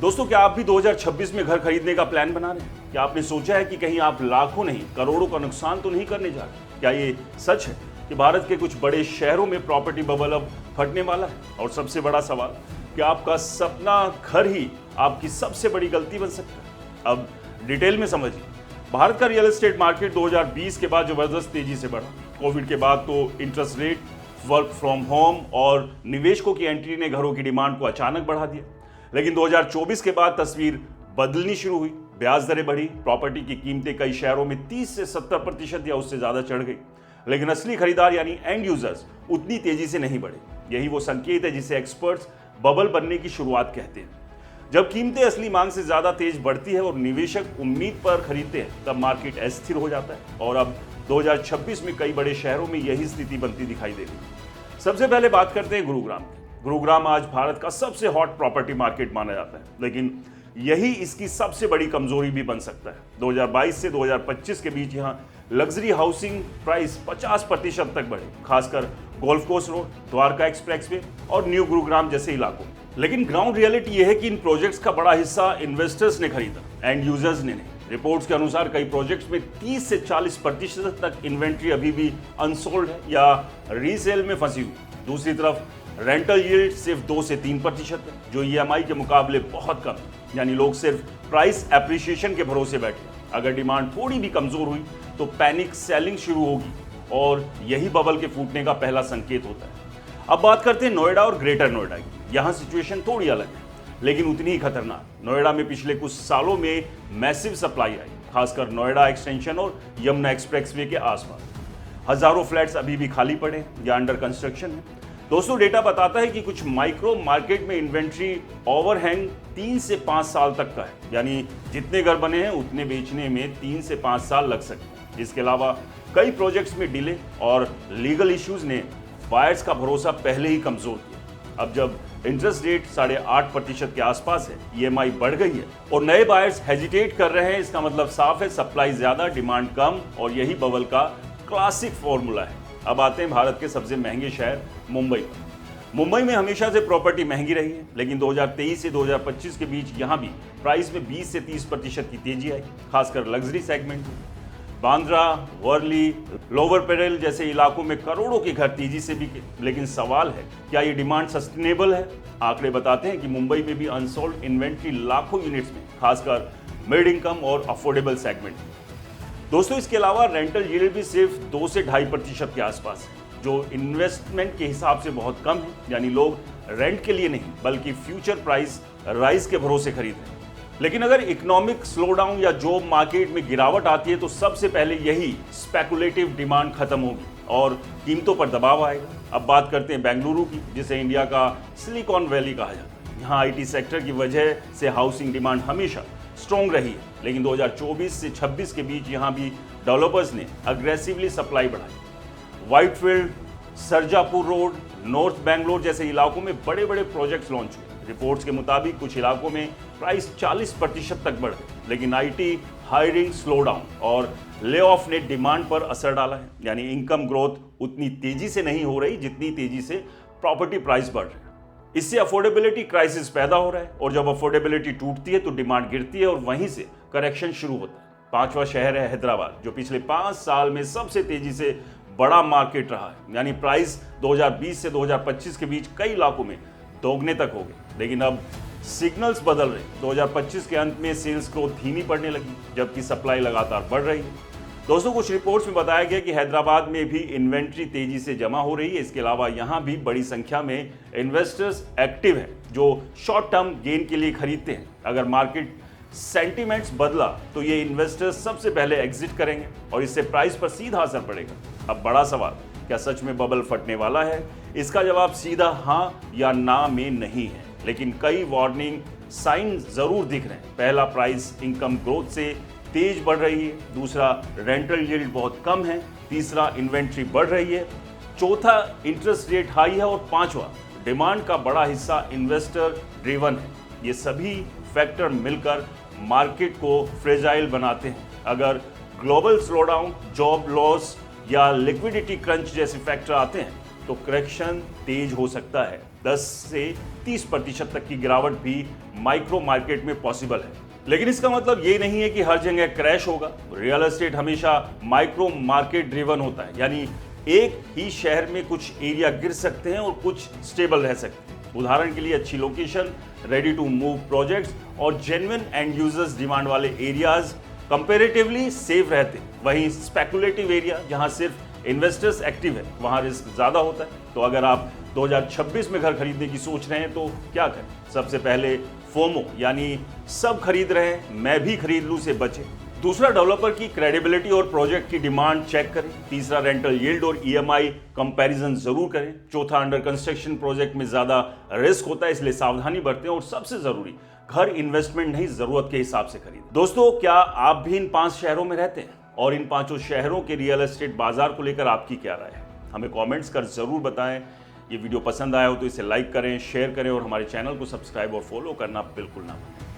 दोस्तों, क्या आप भी 2026 में घर खरीदने का प्लान बना रहे हैं? क्या आपने सोचा है कि कहीं आप लाखों नहीं करोड़ों का नुकसान तो नहीं करने जा रहे? क्या ये सच है कि भारत के कुछ बड़े शहरों में प्रॉपर्टी बबल अब फटने वाला है? और सबसे बड़ा सवाल, क्या आपका सपना घर ही आपकी सबसे बड़ी गलती बन सकता है? अब डिटेल में समझिए। भारत का रियल एस्टेट मार्केट 2020 के बाद जबरदस्त तेजी से बढ़ा। कोविड के बाद तो interest rate, work from home और निवेशकों की एंट्री ने घरों की डिमांड को अचानक बढ़ा दिया। लेकिन 2024 के बाद तस्वीर बदलनी शुरू हुई। ब्याज दरें बढ़ी, प्रॉपर्टी की कीमतें कई शहरों में 30 से 70% या उससे ज्यादा चढ़ गई। लेकिन असली खरीदार यानी एंड यूजर्स उतनी तेजी से नहीं बढ़े। यही वो संकेत है जिसे एक्सपर्ट्स बबल बनने की शुरुआत कहते हैं। जब कीमतें असली मांग से ज्यादा तेज बढ़ती है और निवेशक उम्मीद पर खरीदते हैं, तब मार्केट अस्थिर हो जाता है। और अब 2026 में कई बड़े शहरों में यही स्थिति बनती दिखाई दे रही है। सबसे पहले बात करते हैं गुरुग्राम की। गुरुग्राम आज भारत का सबसे हॉट प्रॉपर्टी मार्केट माना जाता है, लेकिन यही इसकी सबसे बड़ी कमजोरी भी बन सकता है। 2022 से 2025 के बीच यहाँ लग्जरी हाउसिंग प्राइस 50% तक बढ़े, खासकर golf course road, Dwarka expressway और न्यू गुरुग्राम जैसे इलाकों में। लेकिन ग्राउंड रियलिटी यह है कि इन प्रोजेक्ट्स का बड़ा हिस्सा इन्वेस्टर्स ने खरीदा, एंड यूजर्स ने नहीं। रिपोर्ट्स के अनुसार कई प्रोजेक्ट्स में 30 से 40% तक इन्वेंट्री अभी भी अनसोल्ड है या रीसेल में फंसी हुई। दूसरी तरफ रेंटल यील्ड सिर्फ 2 से 3% है, जो ईएमआई के मुकाबले बहुत कम है। यानी लोग सिर्फ प्राइस एप्रिसिएशन के भरोसे बैठे। अगर डिमांड थोड़ी भी कमजोर हुई तो पैनिक सेलिंग शुरू होगी और यही बबल के फूटने का पहला संकेत होता है। अब बात करते हैं नोएडा और ग्रेटर नोएडा की। यहाँ सिचुएशन थोड़ी अलग है, लेकिन उतनी ही खतरनाक। नोएडा में पिछले कुछ सालों में मैसिव सप्लाई आई, खासकर नोएडा एक्सटेंशन और यमुना एक्सप्रेसवे के आसपास। हजारों फ्लैट्स अभी भी खाली पड़े हैं या अंडर कंस्ट्रक्शन है। दोस्तों, डेटा बताता है कि कुछ माइक्रो मार्केट में इन्वेंट्री ओवरहैंग 3 से 5 साल तक का है। यानी जितने घर बने हैं उतने बेचने में 3 से 5 साल लग सकते हैं। इसके अलावा कई प्रोजेक्ट्स में डिले और लीगल इश्यूज ने बायर्स का भरोसा पहले ही कमजोर किया। अब जब इंटरेस्ट रेट 8.5% के आसपास है, ईएमआई बढ़ गई है और नए बायर्स हेजिटेट कर रहे हैं, इसका मतलब साफ है सप्लाई ज्यादा, डिमांड कम, और यही बबल का क्लासिक फॉर्मूला है। अब आते हैं भारत के सबसे महंगे शहर मुंबई पर। मुंबई में हमेशा से प्रॉपर्टी महंगी रही है, लेकिन 2023 से 2025 के बीच यहाँ भी प्राइस में 20 से 30% की तेजी आई, खासकर लग्जरी सेगमेंट में। बांद्रा, वर्ली, लोअर पेरेल जैसे इलाकों में करोड़ों के घर तेजी से बिके। लेकिन सवाल है, क्या ये डिमांड सस्टेनेबल है? आंकड़े बताते हैं कि मुंबई में भी अनसोल्ड इन्वेंट्री लाखों यूनिट्स में, खासकर मिड इनकम और अफोर्डेबल सेगमेंट में। दोस्तों, इसके अलावा रेंटल यील्ड भी सिर्फ 2 से 2.5% के आसपास है, जो इन्वेस्टमेंट के हिसाब से बहुत कम है। यानी लोग रेंट के लिए नहीं बल्कि फ्यूचर प्राइस राइज के भरोसे खरीद रहे हैं। लेकिन अगर इकोनॉमिक स्लोडाउन या जॉब मार्केट में गिरावट आती है तो सबसे पहले यही स्पेकुलेटिव डिमांड खत्म होगी और कीमतों पर दबाव आएगा। अब बात करते हैं बेंगलुरु की, जिसे इंडिया का सिलिकॉन वैली कहा जाता है। यहाँ आईटी सेक्टर की वजह से हाउसिंग डिमांड हमेशा स्ट्रॉन्ग रही है, लेकिन 2024 से 26 के बीच यहाँ भी डेवलपर्स ने अग्रेसिवली सप्लाई बढ़ाई। Whitefield, Sarjapur road, north Bangalore जैसे इलाकों में बड़े बड़े प्रोजेक्ट्स लॉन्च हुए। रिपोर्ट्स के मुताबिक कुछ इलाकों में प्राइस 40% तक बढ़ गई, लेकिन आईटी हायरिंग स्लोडाउन और ले ऑफ ने डिमांड पर असर डाला है। यानी इनकम ग्रोथ उतनी तेजी से नहीं हो रही जितनी तेजी से प्रॉपर्टी प्राइस बढ़ रहे हैं। इससे अफोर्डेबिलिटी क्राइसिस पैदा हो रहा है, और जब अफोर्डेबिलिटी टूटती है तो डिमांड गिरती है और वहीं से करेक्शन शुरू होता है। 5वां शहर है हैदराबाद, जो पिछले 5 साल में सबसे तेजी से बड़ा मार्केट रहा है। यानी प्राइस 2020 से 2025 के बीच कई इलाकों में दोगुने तक हो गए। लेकिन अब सिग्नल्स बदल रहे। 2025 के अंत में सेल्स ग्रोथ धीमी पड़ने लगी, जबकि सप्लाई लगातार बढ़ रही है। दोस्तों, कुछ रिपोर्ट्स में बताया गया कि हैदराबाद में भी इन्वेंट्री तेजी से जमा हो रही है। इसके अलावा यहाँ भी बड़ी संख्या में इन्वेस्टर्स एक्टिव हैं, जो शॉर्ट टर्म गेन के लिए खरीदते हैं। अगर मार्केट सेंटिमेंट्स बदला तो ये इन्वेस्टर्स सबसे पहले एग्जिट करेंगे और इससे प्राइस पर सीधा असर पड़ेगा। अब बड़ा सवाल, क्या सच में बबल फटने वाला है? इसका जवाब सीधा हाँ या ना में नहीं है, लेकिन कई वार्निंग साइन जरूर दिख रहे हैं। पहला, प्राइस इनकम ग्रोथ से तेज बढ़ रही है। दूसरा, रेंटल यील्ड बहुत कम है। तीसरा, इन्वेंट्री बढ़ रही है। चौथा, इंटरेस्ट रेट हाई है। और 5वां, डिमांड का बड़ा हिस्सा इन्वेस्टर ड्रिवन है। ये सभी फैक्टर मिलकर मार्केट को फ्रेजाइल बनाते हैं। अगर ग्लोबल स्लोडाउन, जॉब लॉस या लिक्विडिटी क्रंच जैसे फैक्टर आते हैं तो करेक्शन तेज हो सकता है। 10 से 30% तक की गिरावट भी माइक्रो मार्केट में पॉसिबल है। लेकिन इसका मतलब ये नहीं है कि हर जगह क्रैश होगा। रियल एस्टेट हमेशा माइक्रो मार्केट ड्रिवन होता है, यानी एक ही शहर में कुछ एरिया गिर सकते हैं और कुछ स्टेबल रह सकते हैं। उदाहरण के लिए अच्छी location, ready to move projects और जेन्युइन एंड यूजर्स डिमांड वाले एरियाज कंपैरेटिवली सेफ रहते हैं। वहीं स्पेकुलेटिव एरिया जहां सिर्फ इन्वेस्टर्स एक्टिव है, वहां रिस्क ज्यादा होता है। तो अगर आप 2026 में घर खरीदने की सोच रहे हैं तो क्या करें? सबसे पहले फोमो यानी सब खरीद रहे हैं मैं भी खरीद लूं से बचें। दूसरा, डेवलपर की क्रेडिबिलिटी और प्रोजेक्ट की डिमांड चेक करें। तीसरा, रेंटल यील्ड और ईएमआई कंपैरिजन जरूर करें। चौथा, अंडर कंस्ट्रक्शन प्रोजेक्ट में ज्यादा रिस्क होता है, इसलिए सावधानी बरतें। और सबसे जरूरी, घर इन्वेस्टमेंट नहीं, जरूरत के हिसाब से खरीदें। दोस्तों, क्या आप भी इन 5 शहरों में रहते हैं? और इन 5 शहरों के रियल एस्टेट बाजार को लेकर आपकी क्या राय है? हमें कॉमेंट्स कर जरूर बताएं। ये वीडियो पसंद आया हो तो इसे लाइक करें, शेयर करें और हमारे चैनल को सब्सक्राइब और फॉलो करना बिल्कुल ना भूलें।